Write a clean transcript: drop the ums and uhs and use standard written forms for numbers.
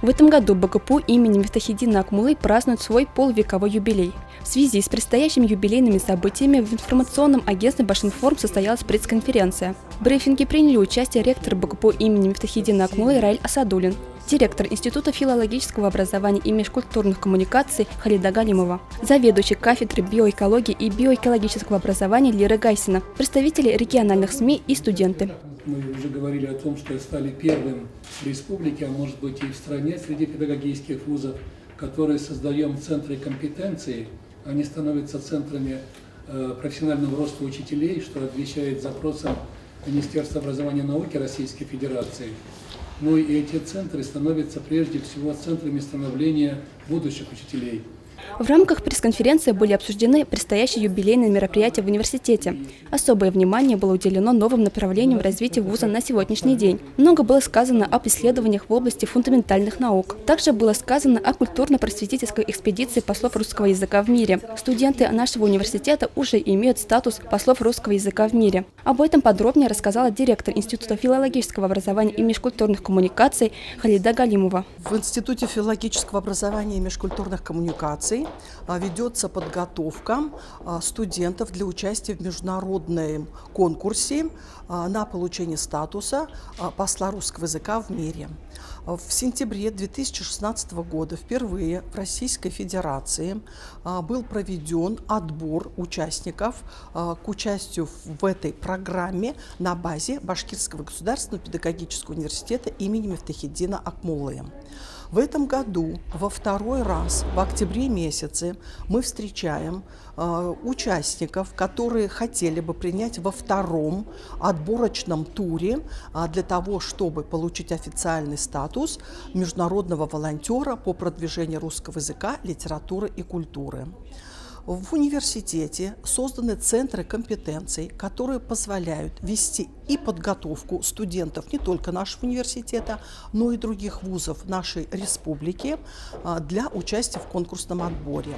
В этом году БГПУ имени Мифтахиддина Акмуллы празднует свой полувековой юбилей. В связи с предстоящими юбилейными событиями в информационном агентстве Башинформ состоялась пресс-конференция. В брифинге приняли участие ректор БГПУ имени Мифтахиддина Акмуллы Раиль Асадуллин, директор Института филологического образования и межкультурных коммуникаций Халида Галимова, заведующий кафедры биоэкологии и биоэкологического образования Лира Гайсина, представители региональных СМИ и студенты. Мы уже говорили о том, что стали первым в республике, а может быть и в стране среди педагогических вузов, которые создаем центры компетенции. Они становятся центрами профессионального роста учителей, что отвечает запросам Министерства образования и науки Российской Федерации. Ну и эти центры становятся прежде всего центрами становления будущих учителей. В рамках пресс-конференции были обсуждены предстоящие юбилейные мероприятия в университете. Особое внимание было уделено новым направлениям развития вуза на сегодняшний день. Много было сказано об исследованиях в области фундаментальных наук. Также было сказано о культурно-просветительской экспедиции послов русского языка в мире. Студенты нашего университета уже имеют статус послов русского языка в мире. Об этом подробнее рассказала директор Института филологического образования и межкультурных коммуникаций Халида Галимова. В Институте филологического образования и межкультурных коммуникаций ведется подготовка студентов для участия в международном конкурсе на получение статуса посла русского языка в мире. В сентябре 2016 года впервые в Российской Федерации был проведен отбор участников к участию в этой программе на базе Башкирского государственного педагогического университета имени Мифтахиддина Акмуллы. В этом году во второй раз, в октябре месяце, мы встречаем участников, которые хотели бы принять во втором отборочном туре для того, чтобы получить официальный статус международного волонтера по продвижению русского языка, литературы и культуры. В университете созданы центры компетенций, которые позволяют вести и подготовку студентов не только нашего университета, но и других вузов нашей республики для участия в конкурсном отборе.